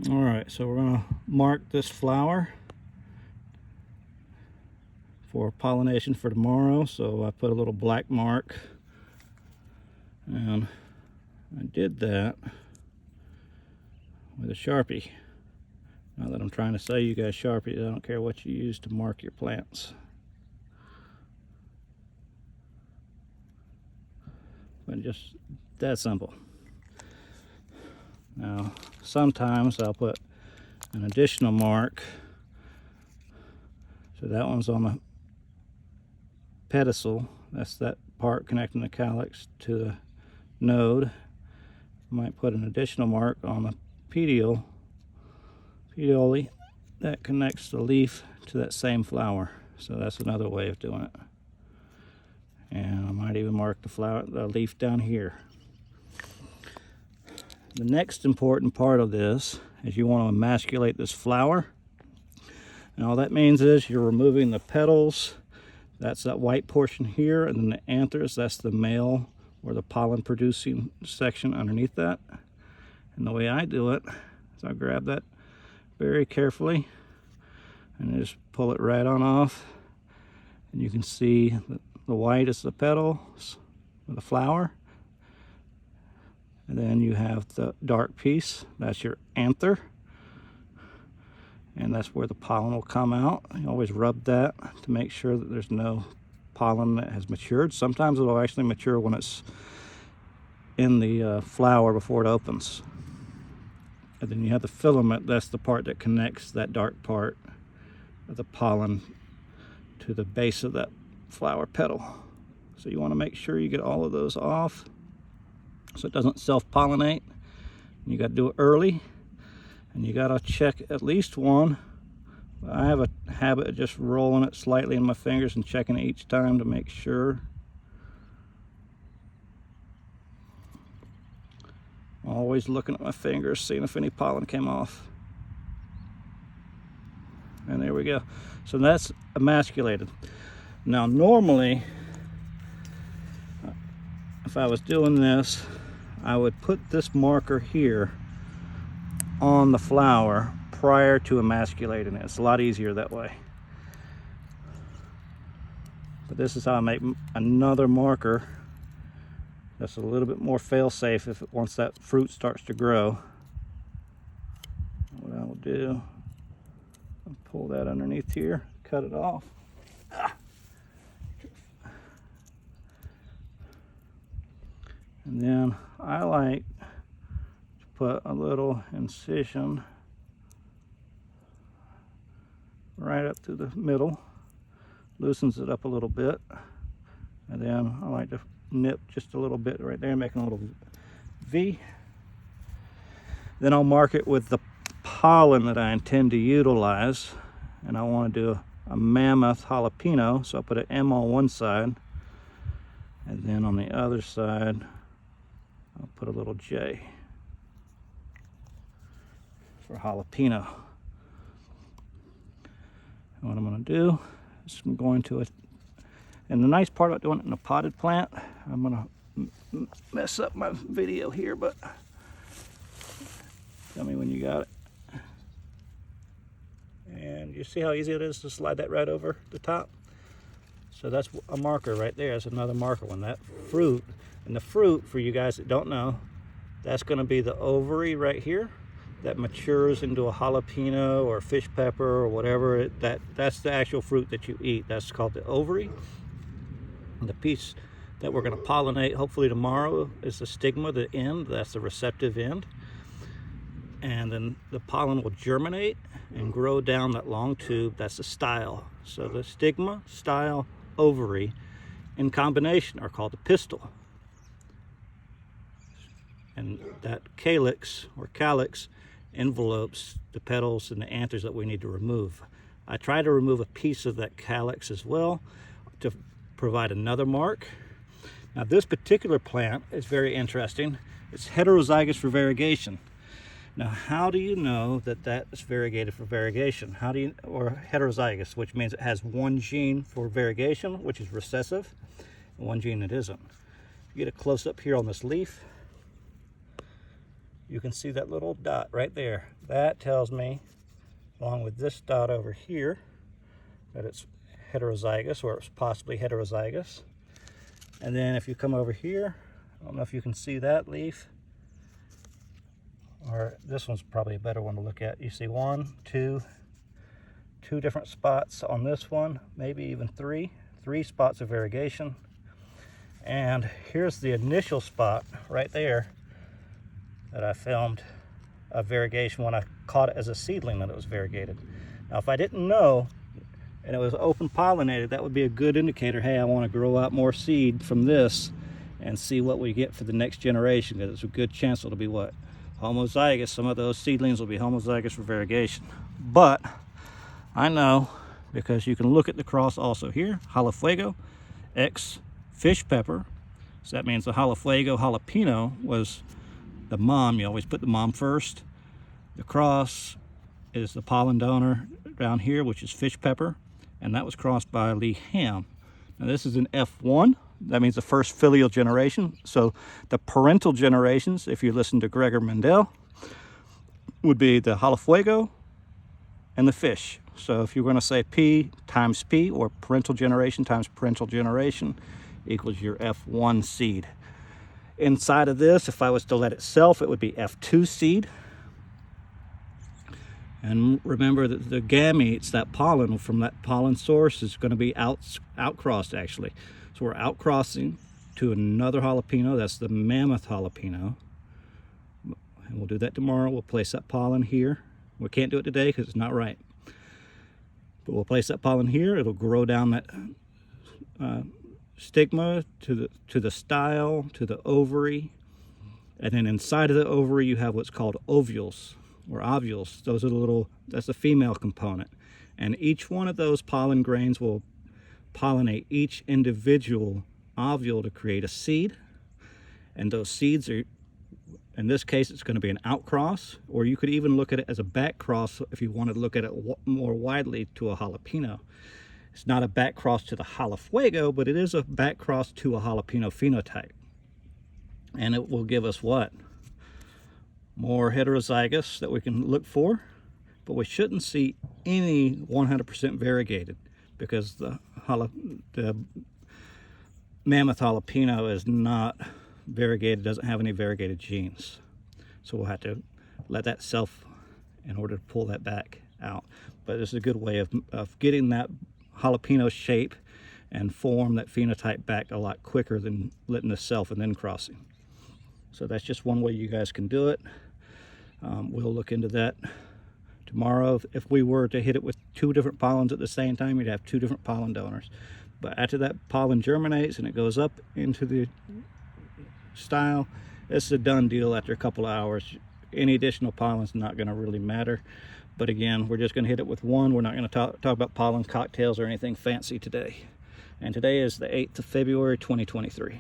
All right, so we're going to mark this flower for pollination for tomorrow. So I put a little black mark, and I did that with a Sharpie. Not that I'm trying to sell you guys Sharpies, I don't care what you use to mark your plants. But just that simple. Now, sometimes I'll put an additional mark. So that one's on the pedicel. That's that part connecting the calyx to the node. I might put an additional mark on the petiole that connects the leaf to that same flower. So that's another way of doing it. And I might even mark the leaf down here. The next important part of this is you want to emasculate this flower. And all that means is you're removing the petals. That's that white portion here, and then the anthers, that's the male or the pollen producing section underneath that. And the way I do it is I grab that very carefully and just pull it right on off. And you can see that the white is the petals of the flower. And then you have the dark piece, that's your anther. And that's where the pollen will come out. You always rub that to make sure that there's no pollen that has matured. Sometimes it'll actually mature when it's in the flower before it opens. And then you have the filament, that's the part that connects that dark part of the pollen to the base of that flower petal. So you want to make sure you get all of those off so it doesn't self-pollinate. You got to do it early, and you got to check at least one. I have a habit of just rolling it slightly in my fingers and checking it each time to make sure. Always looking at my fingers, seeing if any pollen came off. And there we go. So that's emasculated. Now normally, if I was doing this, I would put this marker here on the flower prior to emasculating it. It's a lot easier that way. But this is how I make another marker that's a little bit more fail-safe once that fruit starts to grow. What I will do, I'll pull that underneath here, cut it off. And then I like to put a little incision right up through the middle, loosens it up a little bit, and then I like to nip just a little bit right there, making a little V. Then I'll mark it with the pollen that I intend to utilize, and I want to do a mammoth jalapeno, so I'll put an M on one side, and then on the other side I'll put a little J for jalapeno. And what I'm going to do is I'm going to, and the nice part about doing it in a potted plant, I'm going to mess up my video here, but tell me when you got it. And you see how easy it is to slide that right over the top? So that's a marker right there. That's another marker. When that fruit, and the fruit, for you guys that don't know, that's going to be the ovary right here that matures into a jalapeno or fish pepper or whatever. That's the actual fruit that you eat. That's called the ovary. And the piece that we're going to pollinate hopefully tomorrow is the stigma, the end. That's the receptive end. And then the pollen will germinate and grow down that long tube. That's the style. So the stigma, style, ovary in combination are called the pistil. And that calyx or calyx envelopes the petals and the anthers that we need to remove. I try to remove a piece of that calyx as well to provide another mark. Now this particular plant is very interesting. It's heterozygous for variegation. Now how do you know that that is variegated for variegation? How do you, or heterozygous, which means it has one gene for variegation, which is recessive, and one gene that isn't. You get a close up here on this leaf. you can see that little dot right there. That tells me, along with this dot over here, that it's heterozygous, or it's possibly heterozygous. And then if you come over here, I don't know if you can see that leaf, or this one's probably a better one to look at. You see two different spots on this one, maybe even three spots of variegation. And here's the initial spot right there that I filmed of variegation when I caught it as a seedling that it was variegated. Now, if I didn't know and it was open pollinated, that would be a good indicator. Hey, I want to grow out more seed from this and see what we get for the next generation, because it's a good chance it'll be what? Homozygous. Some of those seedlings will be homozygous for variegation. But I know, because you can look at the cross also here, Jalafuego X fish pepper. So that means the Jalafuego jalapeno was the mom. You always put the mom first. The cross is the pollen donor down here, which is fish pepper, and that was crossed by Lee Ham. Now this is an F1. That means the first filial generation. So the parental generations, if you listen to Gregor Mendel, would be the Jalafuego and the fish. So if you're going to say P times P, or parental generation times parental generation, equals your F1 seed. Inside of this, if I was to let it self, it would be F2 seed. And remember that the gametes, that pollen from that pollen source, is going to be outcrossed actually. So we're outcrossing to another jalapeno. That's the mammoth jalapeno. And we'll do that tomorrow. We'll place that pollen here. We can't do it today because it's not right. But we'll place that pollen here. It'll grow down that stigma to the style, to the ovary. And then inside of the ovary, you have what's called ovules or ovules. Those are the little, that's the female component. And each one of those pollen grains will pollinate each individual ovule to create a seed. And those seeds are, in this case, it's going to be an outcross, or you could even look at it as a backcross if you wanted to look at it more widely to a jalapeno. It's not a backcross to the Jalafuego, but it is a backcross to a jalapeno phenotype. And it will give us what? More heterozygous that we can look for, but we shouldn't see any 100% variegated, because the mammoth jalapeno is not variegated, doesn't have any variegated genes. So we'll have to let that self in order to pull that back out. But this is a good way of getting that jalapeno shape and form, that phenotype, back a lot quicker than letting the self and then crossing. So that's just one way you guys can do it. We'll look into that tomorrow. If we were to hit it with two different pollens at the same time, you'd have two different pollen donors. But after that pollen germinates and it goes up into the style, it's a done deal after a couple of hours. Any additional pollen is not going to really matter. But again, we're just going to hit it with one. We're not going to talk about pollen cocktails or anything fancy today. And today is the 8th of February 2023.